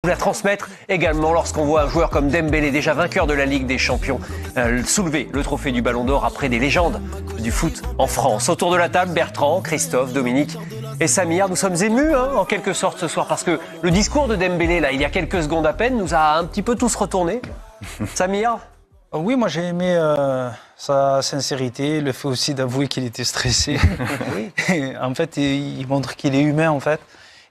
la transmettre également lorsqu'on voit un joueur comme Dembélé, déjà vainqueur de la Ligue des Champions, soulever le trophée du Ballon d'Or après des légendes du foot en France. Autour de la table, Bertrand, Christophe, Dominique et Samir, nous sommes émus en quelque sorte ce soir parce que le discours de Dembélé, là, il y a quelques secondes à peine, nous a un petit peu tous retournés. Samir ? Oui, moi j'ai aimé sa sincérité, le fait aussi d'avouer qu'il était stressé. Et, en fait, il montre qu'il est humain en fait.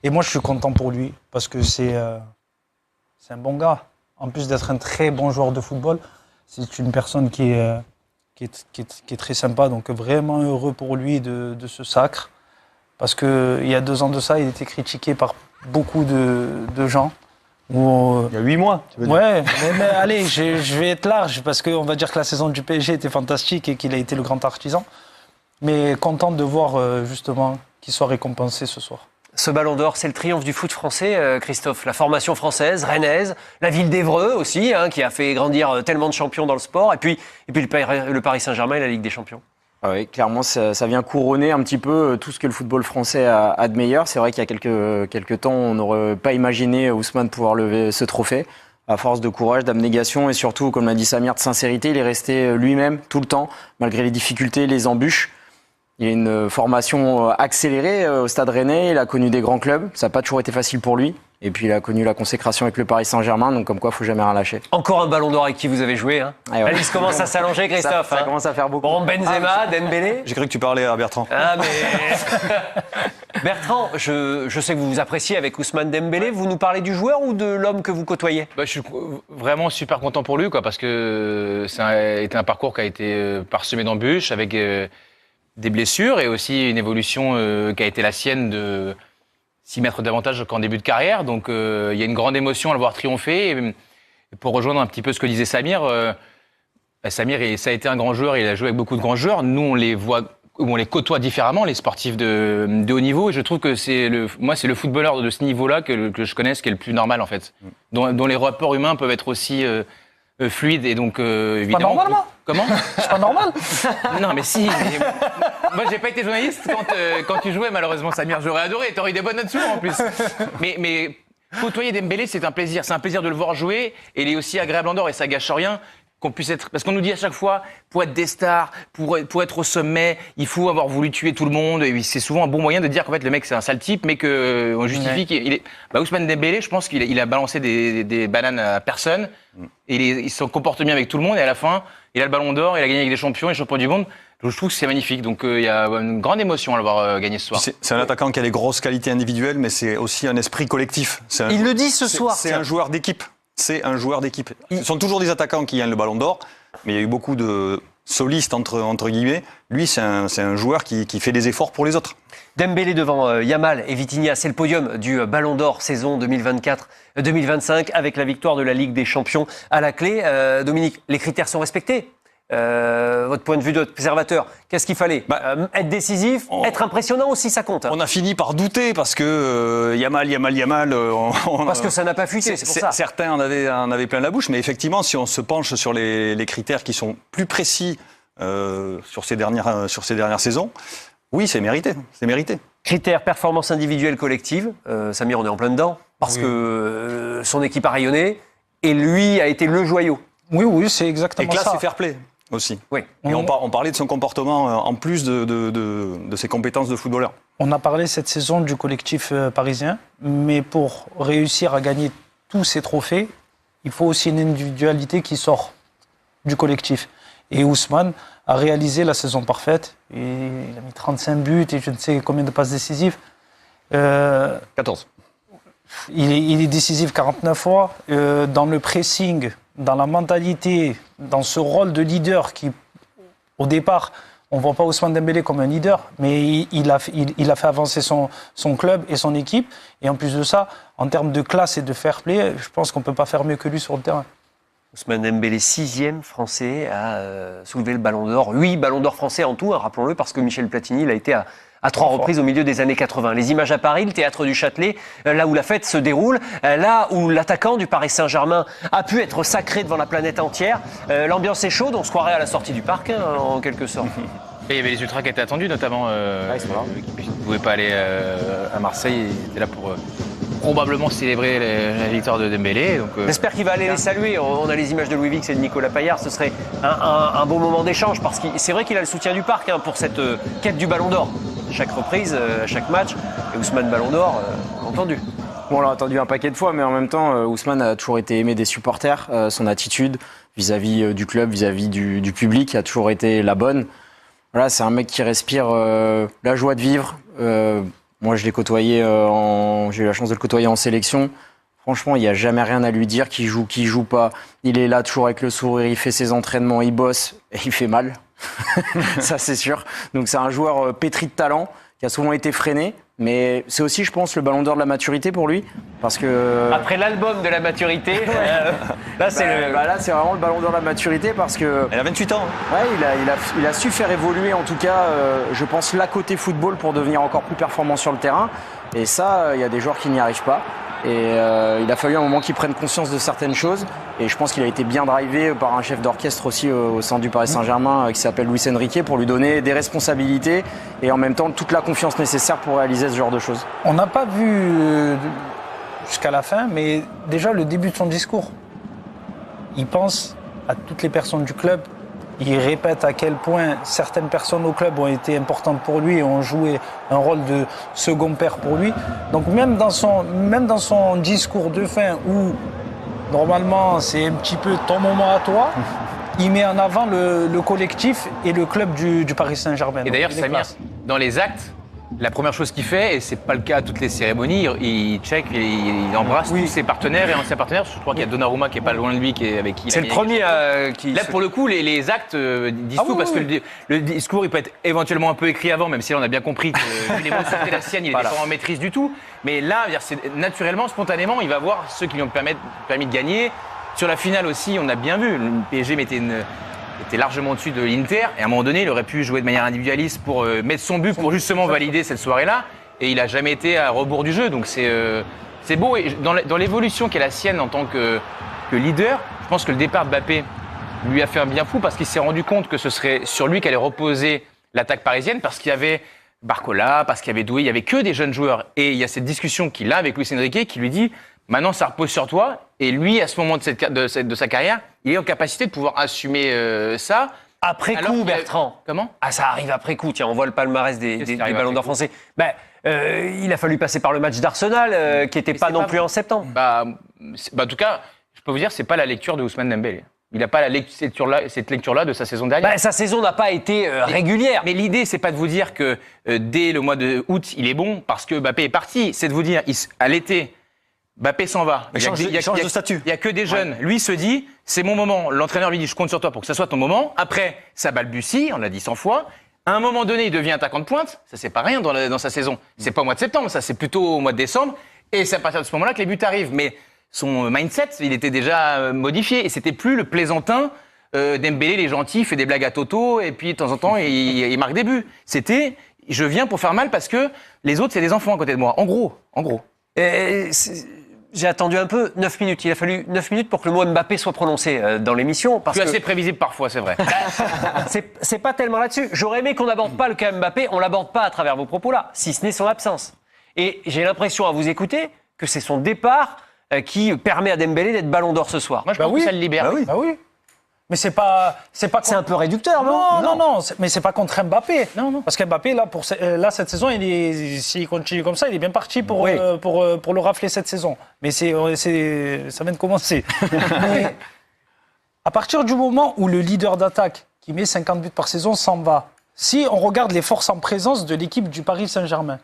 Et moi je suis content pour lui parce que c'est un bon gars. En plus d'être un très bon joueur de football, c'est une personne qui est très sympa. Donc vraiment heureux pour lui de ce sacre. Parce qu'il y a 2 ans de ça, il était critiqué par beaucoup de gens. Il y a 8 mois, tu veux dire. Ouais, mais allez, je vais être large parce qu'on va dire que la saison du PSG était fantastique et qu'il a été le grand artisan. Mais content de voir justement qu'il soit récompensé ce soir. Ce Ballon d'Or, c'est le triomphe du foot français, Christophe. La formation française, rennaise, la ville d'Évreux aussi, qui a fait grandir tellement de champions dans le sport. Et puis le Paris Saint-Germain et la Ligue des Champions. Ah oui, clairement, ça vient couronner un petit peu tout ce que le football français a de meilleur. C'est vrai qu'il y a quelques temps, on n'aurait pas imaginé Ousmane pouvoir lever ce trophée. À force de courage, d'abnégation et surtout, comme l'a dit Samir, de sincérité, il est resté lui-même tout le temps, malgré les difficultés, les embûches. Il a une formation accélérée au Stade Rennais, il a connu des grands clubs, ça n'a pas toujours été facile pour lui. Et puis il a connu la consécration avec le Paris Saint-Germain, donc comme quoi il ne faut jamais rien lâcher. Encore un Ballon d'Or avec qui vous avez joué. Ouais. La liste commence à s'allonger, Christophe. Ça commence à faire beaucoup. Bon, Benzema, Dembélé. J'ai cru que tu parlais à Bertrand. Ah, mais... Bertrand, je sais que vous vous appréciez avec Ousmane Dembélé. Vous nous parlez du joueur ou de l'homme que vous côtoyez ? Je suis vraiment super content pour lui, parce que ça a été un parcours qui a été parsemé d'embûches, avec des blessures et aussi une évolution qui a été la sienne de s'y mettre davantage qu'en début de carrière. Donc il y a une grande émotion à le voir triompher. Et pour rejoindre un petit peu ce que disait Samir, Samir, ça a été un grand joueur, il a joué avec beaucoup de grands joueurs. Nous, on les voit, on les côtoie différemment, les sportifs de haut niveau. Et je trouve que c'est le footballeur de ce niveau-là que je connaisse qui est le plus normal, en fait. Dont les rapports humains peuvent être aussi fluides. Et donc, évidemment. Pas normal, moi. Comment ? C'est pas normal. Non, mais si. Moi, j'ai pas été journaliste quand tu jouais, malheureusement, Samir. J'aurais adoré. T'aurais eu des bonnes notes souvent, en plus. Mais côtoyer Dembélé, c'est un plaisir. C'est un plaisir de le voir jouer. Et il est aussi agréable en dehors et ça gâche rien. Qu'on puisse être, parce qu'on nous dit à chaque fois, pour être des stars, pour être au sommet, il faut avoir voulu tuer tout le monde. Et c'est souvent un bon moyen de dire qu'en fait le mec c'est un sale type, mais qu'on justifie qu'il est. Ousmane Dembélé, je pense qu'il a balancé des bananes à personne. Et il se comporte bien avec tout le monde. Et à la fin, il a le Ballon d'Or, il a gagné avec des champions et champions du monde. Donc, je trouve que c'est magnifique. Donc il y a une grande émotion à l'avoir gagné ce soir. C'est un attaquant qui a des grosses qualités individuelles, mais c'est aussi un esprit collectif. Il le dit ce soir. C'est un joueur d'équipe. C'est un joueur d'équipe. Ce sont toujours des attaquants qui gagnent le Ballon d'Or, mais il y a eu beaucoup de solistes, entre guillemets. Lui, c'est un joueur qui fait des efforts pour les autres. Dembélé devant Yamal et Vitinha, c'est le podium du Ballon d'Or saison 2024-2025 avec la victoire de la Ligue des Champions à la clé. Dominique, les critères sont respectés. Votre point de vue d'observateur, qu'est-ce qu'il fallait ? Être décisif, être impressionnant aussi, ça compte. On a fini par douter parce que Yamal. Parce que ça n'a pas fuité, c'est pour ça. Certains en avaient plein la bouche, mais effectivement, si on se penche sur les critères qui sont plus précis sur ces dernières saisons, oui, c'est mérité. Critères, performance individuelle collective. Samir, on est en plein dedans, parce que son équipe a rayonné et lui a été le joyau. Oui, c'est exactement ça. Et classe et fair play aussi. Oui. Et on parlait de son comportement en plus de ses compétences de footballeur. On a parlé cette saison du collectif parisien, mais pour réussir à gagner tous ces trophées, il faut aussi une individualité qui sort du collectif. Et Ousmane a réalisé la saison parfaite. Et il a mis 35 buts et je ne sais combien de passes décisives. 14. Il est décisif 49 fois. Dans le pressing, dans la mentalité, dans ce rôle de leader qui, au départ, on ne voit pas Ousmane Dembélé comme un leader, mais il a fait avancer son club et son équipe. Et en plus de ça, en termes de classe et de fair play, je pense qu'on ne peut pas faire mieux que lui sur le terrain. Ousmane Dembélé, 6e français à soulever le Ballon d'Or. 8 Ballons d'Or français en tout, rappelons-le, parce que Michel Platini l'a été à 3 reprises au milieu des années 80. Les images à Paris, le théâtre du Châtelet, là où la fête se déroule, là où l'attaquant du Paris Saint-Germain a pu être sacré devant la planète entière. L'ambiance est chaude, on se croirait à la sortie du parc, en quelque sorte. Et il y avait les ultras qui étaient attendus, notamment qui ne pouvaient pas aller à Marseille, ils étaient là probablement célébrer la victoire de Dembélé. Donc, J'espère qu'il va aller les saluer. On a les images de Louis Vix et de Nicolas Paillard. Ce serait un beau moment d'échange parce que c'est vrai qu'il a le soutien du parc pour cette quête du Ballon d'Or. Chaque reprise, chaque match. Et Ousmane Ballon d'Or, entendu. Bon, on l'a entendu un paquet de fois, mais en même temps, Ousmane a toujours été aimé des supporters. Son attitude vis-à- j'ai du club, vis-à-vis du public a toujours été la bonne. Voilà, c'est un mec qui respire la joie de vivre. Moi, je l'ai côtoyé, j'ai eu la chance de le côtoyer en sélection. Franchement, il n'y a jamais rien à lui dire, qui joue pas. Il est là toujours avec le sourire, il fait ses entraînements, il bosse et il fait mal. Ça, c'est sûr. Donc, c'est un joueur pétri de talent qui a souvent été freiné. Mais c'est aussi, je pense, le ballon d'or de la maturité pour lui. Parce que... Après l'album de la maturité, là, c'est là, c'est vraiment le ballon d'or de la maturité parce que... Elle a 28 ans. Ouais, il a su faire évoluer, en tout cas, je pense, là, côté football pour devenir encore plus performant sur le terrain. Et ça, il y a des joueurs qui n'y arrivent pas. Et il a fallu un moment qu'il prenne conscience de certaines choses. Et je pense qu'il a été bien drivé par un chef d'orchestre aussi au sein du Paris Saint-Germain qui s'appelle Luis Enrique pour lui donner des responsabilités et en même temps toute la confiance nécessaire pour réaliser ce genre de choses. On n'a pas vu jusqu'à la fin, mais déjà le début de son discours. Il pense à toutes les personnes du club. Il répète à quel point certaines personnes au club ont été importantes pour lui et ont joué un rôle de second père pour lui. Donc même dans son discours de fin où normalement c'est un petit peu ton moment à toi, il met en avant le collectif et le club du Paris Saint-Germain. Et d'ailleurs, Samir, dans les actes, la première chose qu'il fait, et c'est pas le cas à toutes les cérémonies, il check et il embrasse tous ses partenaires et anciens partenaires. Je crois qu'il y a Donnarumma qui est pas loin de lui, avec qui. C'est le premier qui. Là, pour le coup, les actes disent tout, parce que le discours, il peut être éventuellement un peu écrit avant, même si là, on a bien compris que l'émotion était la sienne, il était pas en maîtrise du tout. Mais là, naturellement, spontanément, il va voir ceux qui lui ont permis de gagner. Sur la finale aussi, on a bien vu, le PSG était largement au-dessus de l'Inter, et à un moment donné, il aurait pu jouer de manière individualiste pour mettre son but pour justement valider cette soirée-là, et il n'a jamais été à rebours du jeu, donc c'est beau. Et dans l'évolution qui est la sienne en tant que leader, je pense que le départ de Mbappé lui a fait un bien fou, parce qu'il s'est rendu compte que ce serait sur lui qu'allait reposer l'attaque parisienne, parce qu'il y avait Barcola, parce qu'il y avait Doué, il n'y avait que des jeunes joueurs, et il y a cette discussion qu'il a avec Luis Enrique qui lui dit « Maintenant, ça repose sur toi », et lui, à ce moment de sa carrière, il est en capacité de pouvoir assumer ça. Après coup, Bertrand. Comment ? Ah, ça arrive après coup. Tiens, on voit le palmarès des Ballons d'Or français. Il a fallu passer par le match d'Arsenal, qui n'était pas non plus en septembre. En tout cas, je peux vous dire, c'est pas la lecture de Ousmane Dembélé. Il n'a pas cette lecture-là de sa saison dernière. Sa saison n'a pas été régulière. Mais l'idée, c'est pas de vous dire que dès le mois d'août, il est bon parce que Mbappé est parti. C'est de vous dire, à l'été, Mbappé s'en va. Il change de statut. Il n'y a que des jeunes. Ouais. Lui se dit, c'est mon moment. L'entraîneur lui dit, je compte sur toi pour que ça soit ton moment. Après, ça balbutie, on l'a dit 100 fois. À un moment donné, il devient attaquant de pointe. Ça, c'est pas rien dans sa saison. C'est pas au mois de septembre, ça, c'est plutôt au mois de décembre. Et c'est à partir de ce moment-là que les buts arrivent. Mais son mindset, il était déjà modifié. Et c'était plus le plaisantin Dembélé, les gentils, fait des blagues à Toto. Et puis, de temps en temps, il marque des buts. C'était, je viens pour faire mal parce que les autres, c'est des enfants à côté de moi. En gros. J'ai attendu un peu, 9 minutes. Il a fallu 9 minutes pour que le mot Mbappé soit prononcé dans l'émission. C'est assez prévisible parfois, c'est vrai. C'est pas tellement là-dessus. J'aurais aimé qu'on n'aborde pas le cas Mbappé. On l'aborde pas à travers vos propos là, si ce n'est son absence. Et j'ai l'impression à vous écouter que c'est son départ qui permet à Dembélé d'être Ballon d'Or ce soir. Moi, je pense que ça le libère. Bah oui. Mais c'est un peu réducteur, non? Non, mais c'est pas contre Mbappé. Non. Parce qu'Mbappé, là, cette saison, s'il continue comme ça, il est bien parti pour le rafler cette saison. Mais ça vient de commencer. Mais à partir du moment où le leader d'attaque, qui met 50 buts par saison, s'en va, si on regarde les forces en présence de l'équipe du Paris Saint-Germain,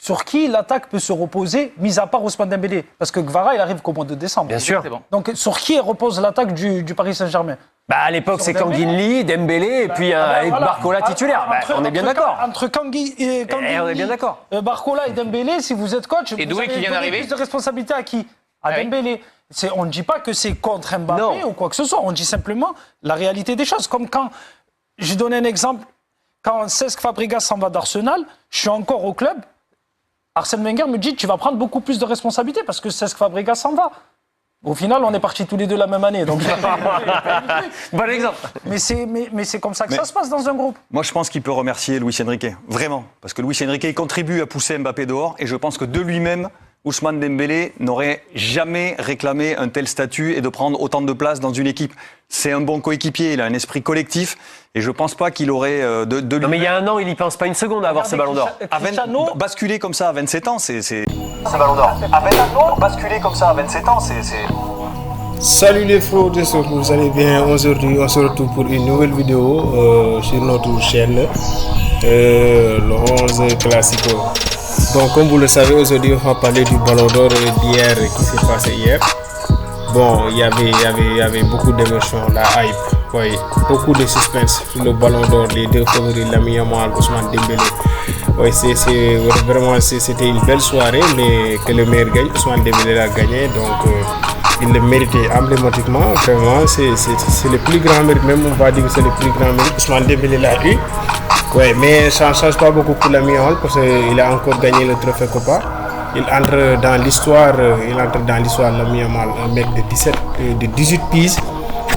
sur qui l'attaque peut se reposer, mis à part Ousmane Dembélé? Parce que Kvara, il arrive qu'au mois de décembre. Bien sûr. C'est bon. Donc, sur qui repose l'attaque du Paris Saint-Germain? À l'époque, c'est Kanguinli, Dembélé, et puis Barcola titulaire. On est bien d'accord. Entre Kanguinli, on est bien d'accord. Barcola et Dembélé, si vous êtes coach, et vous Doué qui vient d'arriver, plus de responsabilité à qui? À Dembélé. On ne dit pas que c'est contre Mbappé ou quoi que ce soit. On dit simplement la réalité des choses. Comme quand, je donne un exemple, quand Cesc Fabregas s'en va d'Arsenal, je suis encore au club. Arsène Wenger me dit, tu vas prendre beaucoup plus de responsabilités parce que Cesc Fabregas s'en va. Au final, on est partis tous les deux la même année. Donc bon exemple. Mais c'est comme ça que ça se passe dans un groupe. Moi, je pense qu'il peut remercier Luis Enrique. Vraiment. Parce que Luis Enrique contribue à pousser Mbappé dehors. Et je pense que de lui-même, Ousmane Dembélé n'aurait jamais réclamé un tel statut et de prendre autant de place dans une équipe. C'est un bon coéquipier, il a un esprit collectif et je ne pense pas qu'il aurait de Non, mais il y a un an, il n'y pense pas une seconde à avoir ce ballon d'or. Basculer comme ça à 27 ans, c'est... Ce ballon d'or. À 27 ans, basculer comme ça à 27 ans, c'est... Salut les fros, j'espère que vous allez bien. Aujourd'hui, on se retrouve pour une nouvelle vidéo sur notre chaîne, le 11 Classico. Donc, comme vous le savez, aujourd'hui, on va parler du ballon d'or d'hier qui s'est passé hier. Bon, il y avait beaucoup d'émotions, la hype, oui, beaucoup de suspense sur le ballon d'or, les deux favoris, Lamine Yamal, Ousmane Dembélé. Oui, c'était une belle soirée, mais que le meilleur gagne, Ousmane Dembélé l'a gagné, donc il le méritait emblématiquement. Vraiment, c'est le plus grand mérite, même on va dire que c'est le plus grand mérite. Ousmane Dembélé l'a eu. Oui, mais ça ne change pas beaucoup pour Lamine Yamal parce qu'il a encore gagné le trophée Copa. Il entre dans l'histoire, Lamine Yamal, un mec de 18 piges,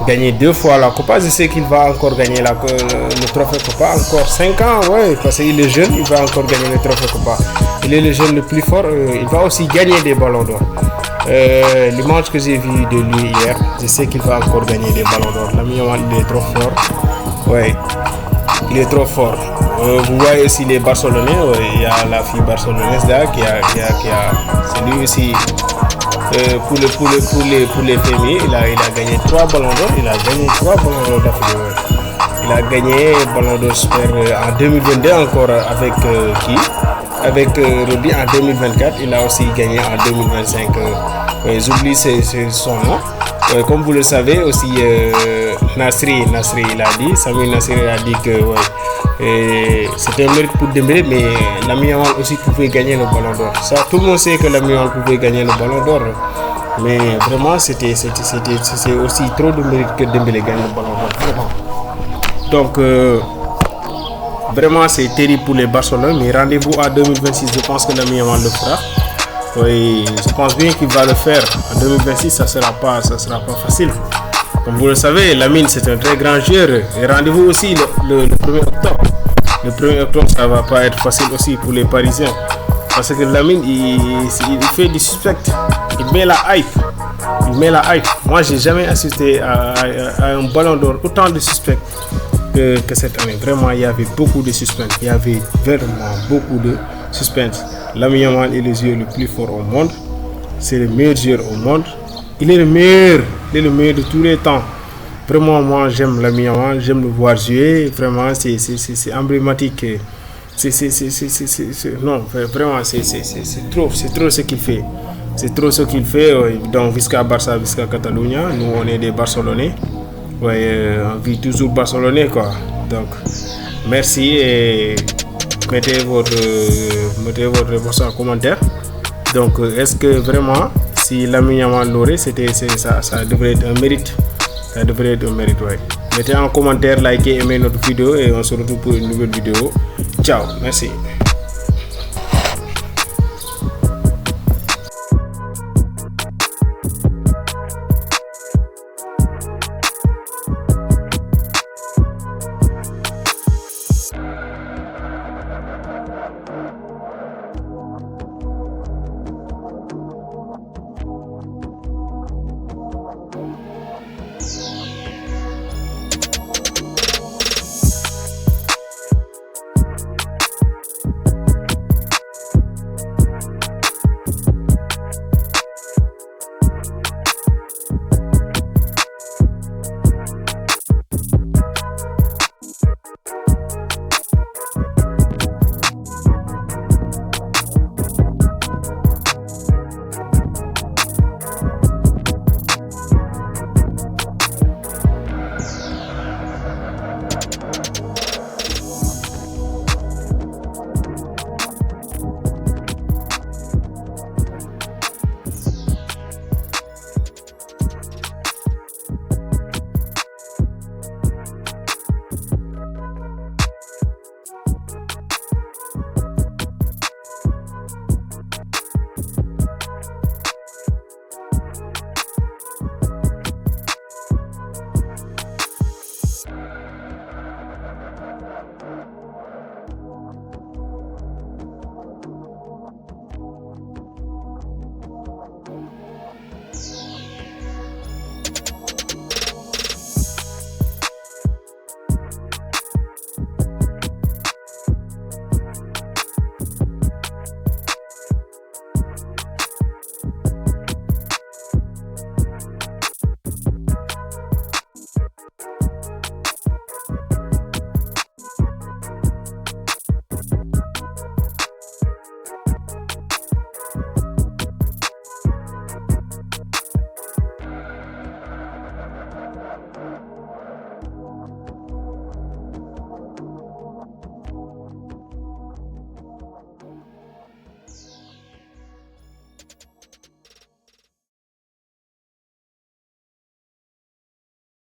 gagné 2 fois la Copa. Je sais qu'il va encore gagner le trophée Copa, encore 5 ans, ouais, parce qu'il est jeune, il va encore gagner le trophée Copa. Il est le jeune le plus fort, il va aussi gagner des ballons d'or. L'image que j'ai vue de lui hier, je sais qu'il va encore gagner des ballons d'or. Lamine Yamal, il est trop fort, ouais, il est trop fort. Vous voyez aussi les Barcelonais, il y a la fille barcelonaise là c'est lui aussi pour les féminins, il a gagné 3 ballons d'or, d'affilée. Il a gagné ballon d'or en 2022 encore avec avec Rodi en 2024, il a aussi gagné en 2025. J'oublie son nom. Comme vous le savez aussi, Nasri il a dit, Samir Nasri a dit que c'était un mérite pour Dembélé, mais Lamine Yamal aussi pouvait gagner le ballon d'or. Ça, tout le monde sait que Lamine Yamal pouvait gagner le ballon d'or, mais vraiment c'est aussi trop de mérite que Dembélé gagne le ballon d'or. Donc vraiment c'est terrible pour les Barcelonais, mais rendez-vous à 2026, je pense que Lamine Yamal le fera. Oui, je pense bien qu'il va le faire. En 2026, ça sera pas facile. Comme vous le savez, Lamine c'est un très grand joueur. Et rendez-vous aussi le 1er octobre. Le 1er octobre, ça va pas être facile aussi pour les Parisiens. Parce que Lamine, il fait du suspect. Il met la hype. Moi, j'ai jamais assisté à un ballon d'or autant de suspects que cette année. Vraiment, il y avait beaucoup de suspense. Il y avait vraiment beaucoup de suspense. Lamine Yamal est le joueur le plus fort au monde. C'est le meilleur joueur au monde. Il est le meilleur de tous les temps. Vraiment, moi, j'aime Lamine Yamal, j'aime le voir jouer. Vraiment, c'est emblématique. Non, vraiment, c'est trop ce qu'il fait. C'est trop ce qu'il fait. Donc, jusqu'à Barça, jusqu'à Catalunya, nous, on est des Barcelonais. Ouais, on vit toujours Barcelonais, quoi. Donc, merci et mettez votre réponse en commentaire. Donc, est-ce que vraiment, si Lamine Yamal l'aurait, ça devrait être un mérite. Ça devrait être un mérite, ouais. Mettez en commentaire, likez, aimez notre vidéo et on se retrouve pour une nouvelle vidéo. Ciao, merci.